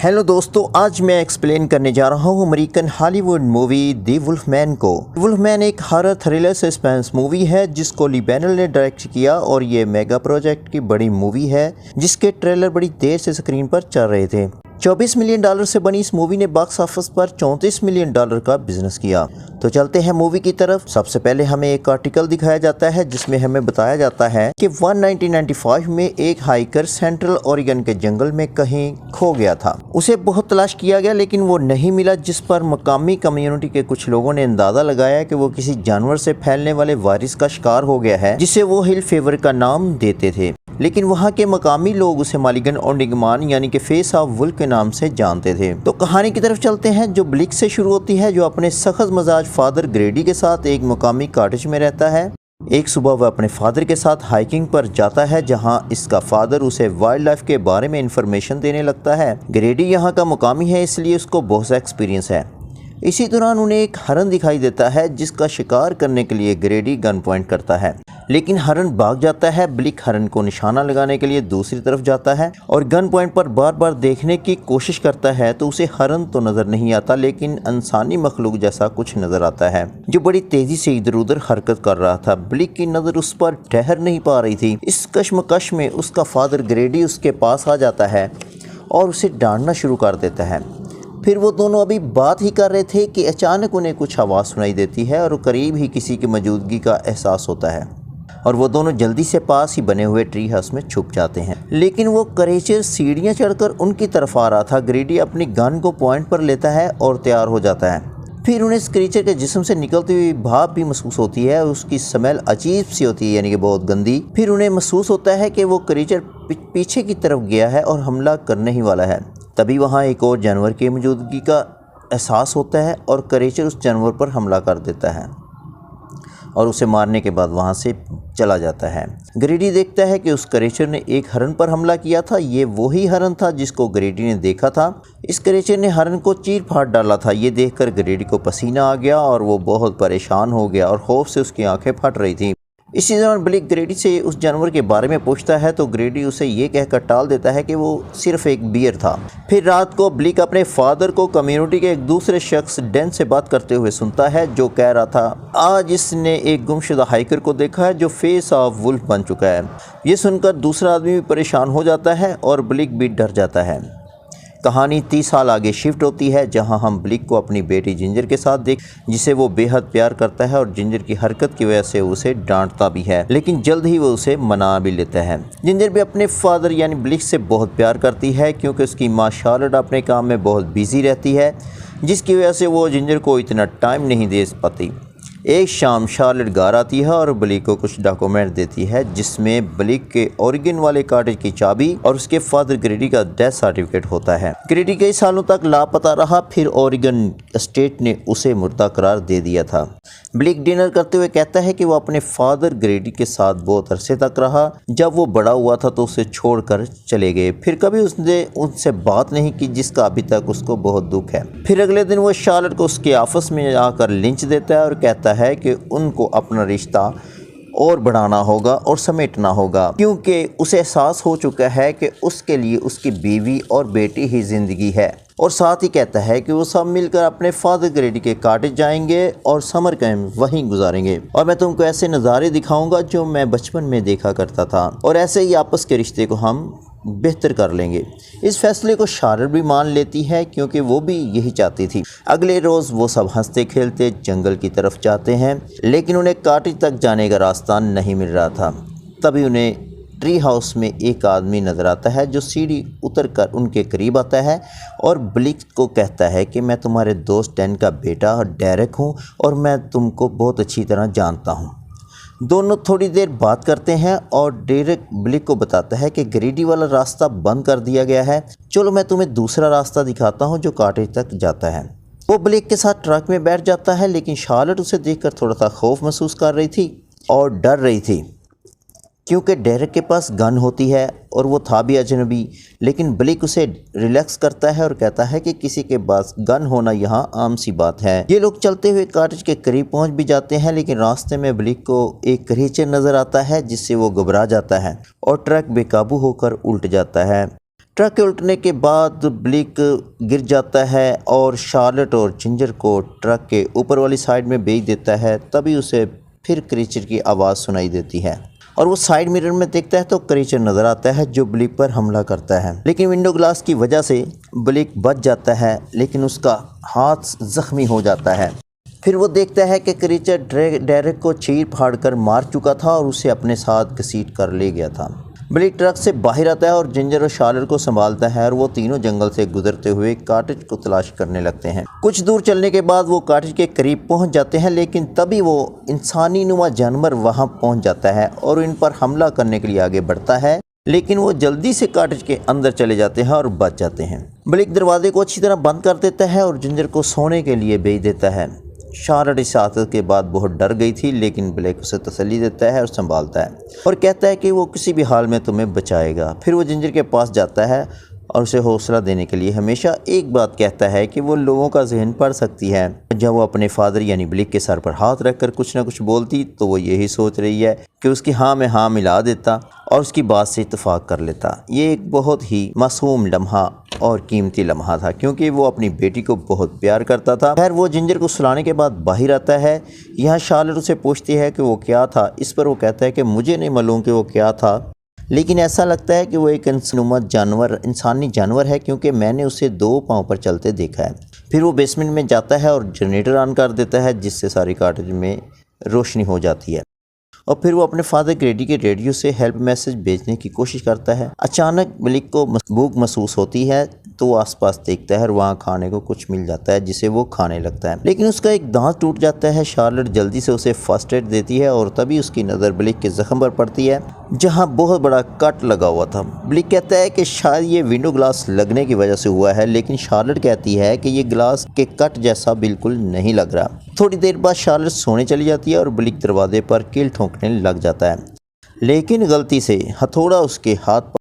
Hello दोस्तों, आज मैं एक्सप्लेन करने जा रहा हूँ अमेरिकन हॉलीवुड मूवी द वुल्फमैन को। वुल्फमैन एक हॉरर थ्रिलर सस्पेंस मूवी है जिसको ली बैनल ने डायरेक्ट किया और ये मेगा प्रोजेक्ट की बड़ी मूवी है जिसके ट्रेलर बड़ी देर से स्क्रीन पर चल रहे थे। $24 मिलियन से बनी इस मूवी ने बॉक्स ऑफिस पर $34 मिलियन का बिजनेस किया। तो चलते हैं मूवी की तरफ। सबसे पहले हमें एक आर्टिकल दिखाया जाता है जिसमें हमें बताया जाता है कि 1995 में एक हाइकर सेंट्रल ओरेगन के जंगल में कहीं खो गया था। उसे बहुत तलाश किया गया लेकिन वो नहीं मिला, जिस पर मकामी कम्युनिटी के कुछ लोगों ने अंदाजा लगाया कि वो किसी जानवर से फैलने वाले वायरस का शिकार हो गया है जिसे वो हिल फेवर का नाम देते थे। लेकिन वहाँ के मकामी लोग उसे मालिगन ओनिगमान यानी कि फेस ऑफ वुल्फ के नाम से जानते थे। तो कहानी की तरफ चलते हैं जो ब्लिक से शुरू होती है, जो अपने सख्त मजाज फादर ग्रेडी के साथ एक मकामी कॉटेज में रहता है। एक सुबह वह अपने फादर के साथ हाइकिंग पर जाता है जहां इसका फादर उसे वाइल्ड लाइफ के बारे में इंफॉर्मेशन देने लगता है। ग्रेडी यहां का मुकामी है इसलिए उसको बहुत सा एक्सपीरियंस है। इसी दौरान उन्हें एक हरन दिखाई देता है जिसका शिकार करने के लिए ग्रेडी गन पॉइंट करता है, लेकिन हरन भाग जाता है। ब्लिक हरन को निशाना लगाने के लिए दूसरी तरफ जाता है और गन पॉइंट पर बार बार देखने की कोशिश करता है तो उसे हरन तो नजर नहीं आता लेकिन इंसानी मखलूक जैसा कुछ नजर आता है जो बड़ी तेजी से इधर उधर हरकत कर रहा था। ब्लिक की नजर उस पर ठहर नहीं पा रही थी। इस कश्मकश में उसका फादर ग्रेडी उसके पास आ जाता है और उसे डांटना शुरू कर देता है। फिर वो दोनों अभी बात ही कर रहे थे कि अचानक उन्हें कुछ आवाज़ सुनाई देती है और करीब ही किसी की मौजूदगी का एहसास होता है और वो दोनों जल्दी से पास ही बने हुए ट्री हाउस में छुप जाते हैं। लेकिन वो क्रीचर सीढ़ियाँ चढ़कर उनकी तरफ आ रहा था। ग्रेडी अपनी गन को पॉइंट पर लेता है और तैयार हो जाता है। फिर उन्हें इस क्रीचर के जिस्म से निकलती हुई भाप भी महसूस होती है। उसकी स्मेल अजीब सी होती है, यानी कि बहुत गंदी। फिर उन्हें महसूस होता है कि वो क्रीचर पीछे की तरफ गया है और हमला करने ही वाला है। तभी वहाँ एक और जानवर की मौजूदगी का एहसास होता है और क्रीचर उस जानवर पर हमला कर देता है और उसे मारने के बाद वहाँ से चला जाता है। ग्रेडी देखता है कि उस क्रीचर ने एक हरन पर हमला किया था। ये वही हरन था जिसको ग्रेडी ने देखा था। इस क्रीचर ने हरन को चीर फाड़ डाला था। ये देखकर ग्रेडी को पसीना आ गया और वो बहुत परेशान हो गया और खौफ से उसकी आंखें फट रही थी। इसी दौरान ब्लिक ग्रेडी से उस जानवर के बारे में पूछता है तो ग्रेडी उसे ये कहकर टाल देता है कि वो सिर्फ एक बियर था। फिर रात को ब्लिक अपने फादर को कम्युनिटी के एक दूसरे शख्स डैन से बात करते हुए सुनता है जो कह रहा था आज इसने एक गुमशुदा हाइकर को देखा है जो फेस ऑफ वुल्फ बन चुका है। ये सुनकर दूसरा आदमी भी परेशान हो जाता है और ब्लिक भी डर जाता है। कहानी 30 साल आगे शिफ्ट होती है जहां हम ब्लिक को अपनी बेटी जिंजर के साथ जिसे वो बेहद प्यार करता है और जिंजर की हरकत की वजह से उसे डांटता भी है, लेकिन जल्द ही वो उसे मना भी लेता है। जिंजर भी अपने फादर यानी ब्लिक से बहुत प्यार करती है क्योंकि उसकी माँ शार्लेट अपने काम में बहुत बिजी रहती है जिसकी वजह से वो जिंजर को इतना टाइम नहीं दे पाती। एक शाम शार्लेट घर आती है और ब्लिक को कुछ डॉक्यूमेंट देती है जिसमें ब्लिक के ओरेगन वाले कॉटेज की चाबी और उसके फादर ग्रेडी का डेथ सर्टिफिकेट होता है। ग्रेडी कई सालों तक लापता रहा, फिर ओरेगन स्टेट ने उसे मुर्दा करार दे दिया था। ब्लिक डिनर करते हुए कहता है कि वो अपने फादर ग्रेडी के साथ बहुत अरसे तक रहा। जब वो बड़ा हुआ था तो उसे छोड़कर चले गए, फिर कभी उसने उनसे बात नहीं की जिसका अभी तक उसको बहुत दुख है। फिर अगले दिन वो शार्लेट को उसके ऑफिस में आकर लिंच देता है और कहता है कि उनको अपना रिश्ता और बढ़ाना होगा और समेटना होगा क्योंकि उसे एहसास हो चुका है कि उसके लिए उसकी बीवी और बेटी ही जिंदगी है। और साथ ही कहता है कि वो सब मिलकर अपने फादर ग्रेडी के कॉटेज जाएंगे और समर कैंप वहीं गुजारेंगे और मैं तुमको ऐसे नज़ारे दिखाऊंगा जो मैं बचपन में देखा करता था और ऐसे ही आपस के रिश्ते को हम बेहतर कर लेंगे। इस फैसले को शार्लेट भी मान लेती है क्योंकि वो भी यही चाहती थी। अगले रोज़ वो सब हंसते खेलते जंगल की तरफ जाते हैं लेकिन उन्हें कॉटेज तक जाने का रास्ता नहीं मिल रहा था। तभी उन्हें ट्री हाउस में एक आदमी नज़र आता है जो सीढ़ी उतरकर उनके करीब आता है और ब्लिक को कहता है कि मैं तुम्हारे दोस्त डैन का बेटा डेरेक हूँ और मैं तुमको बहुत अच्छी तरह जानता हूँ। दोनों थोड़ी देर बात करते हैं और डेरेक ब्लिक को बताता है कि ग्रेडी वाला रास्ता बंद कर दिया गया है, चलो मैं तुम्हें दूसरा रास्ता दिखाता हूं जो कॉटेज तक जाता है। वो ब्लिक के साथ ट्रक में बैठ जाता है लेकिन शार्लेट उसे देखकर थोड़ा सा खौफ महसूस कर रही थी और डर रही थी क्योंकि डेरेक के पास गन होती है और वो था भी अजनबी। लेकिन ब्लिक उसे रिलैक्स करता है और कहता है कि किसी के पास गन होना यहाँ आम सी बात है। ये लोग चलते हुए कॉटेज के करीब पहुँच भी जाते हैं लेकिन रास्ते में ब्लिक को एक क्रीचर नज़र आता है जिससे वो घबरा जाता है और ट्रक बेकाबू होकर उल्ट जाता है। ट्रक के उल्टने के बाद ब्लिक गिर जाता है और शार्लेट और जिंजर को ट्रक के ऊपर वाली साइड में भेज देता है। तभी उसे फिर क्रीचर की आवाज़ सुनाई देती है और वो साइड मिरर में देखता है तो क्रीचर नज़र आता है जो ब्लिक पर हमला करता है, लेकिन विंडो ग्लास की वजह से ब्लिक बच जाता है, लेकिन उसका हाथ ज़ख्मी हो जाता है। फिर वो देखता है कि क्रीचर डेरेक को चीर फाड़ कर मार चुका था और उसे अपने साथ घसीट कर ले गया था। ब्लिक ट्रक से बाहर आता है और जिंजर और शार्लेट को संभालता है और वो तीनों जंगल से गुजरते हुए कॉटेज को तलाश करने लगते हैं। कुछ दूर चलने के बाद वो कॉटेज के करीब पहुंच जाते हैं, लेकिन तभी वो इंसानी नुमा जानवर वहां पहुंच जाता है और इन पर हमला करने के लिए आगे बढ़ता है, लेकिन वो जल्दी से कॉटेज के अंदर चले जाते हैं और बच जाते हैं। ब्लिक दरवाजे को अच्छी तरह बंद कर देता है और जिंजर को सोने के लिए भेज देता है। शार्लेट इस हादसे के बाद बहुत डर गई थी, लेकिन ब्लिक उसे तसल्ली देता है और संभालता है और कहता है कि वो किसी भी हाल में तुम्हें बचाएगा। फिर वो जिंजर के पास जाता है और उसे हौसला देने के लिए हमेशा एक बात कहता है कि वो लोगों का जहन पढ़ सकती है। जब वो अपने फादर यानी ब्लिक के सर पर हाथ रखकर कुछ ना कुछ बोलती तो वो यही सोच रही है कि उसकी हाँ में हाँ मिला देता और उसकी बात से इत्तेफाक कर लेता। ये एक बहुत ही मासूम लम्हा और कीमती लम्हा था, क्योंकि वो अपनी बेटी को बहुत प्यार करता था। खैर वो जिंजर को सुलाने के बाद बाहर आता है। यहाँ शार्लेट उसे पूछती है कि वो क्या था। इस पर वो कहता है कि मुझे नहीं मालूम कि वो क्या था, लेकिन ऐसा लगता है कि वो एक इंसानी जानवर है, क्योंकि मैंने उसे 2 पाँव पर चलते देखा है। फिर वो बेसमेंट में जाता है और जनरेटर ऑन कर देता है, जिससे सारी कॉटेज में रोशनी हो जाती है और फिर वो अपने फादर ग्रेडी के रेडियो से हेल्प मैसेज भेजने की कोशिश करता है। अचानक ब्लिक को भूख महसूस होती है तो वो आसपास देखता है और वहाँ खाने को कुछ मिल जाता है, जिसे वो खाने लगता है, लेकिन उसका एक दांत टूट जाता है। शार्लेट जल्दी से उसे फर्स्ट एड देती है और तभी उसकी नज़र ब्लिक के जख्म पर पड़ती है जहाँ बहुत बड़ा कट लगा हुआ था। ब्लिक कहता है कि शायद ये विंडो ग्लास लगने की वजह से हुआ है, लेकिन शार्लेट कहती है कि ये ग्लास के कट जैसा बिल्कुल नहीं लग रहा। थोड़ी देर बाद शार्लेट सोने चली जाती है और ब्लिक दरवाजे पर कील ठोंकने लग जाता है, लेकिन गलती से हथौड़ा उसके हाथ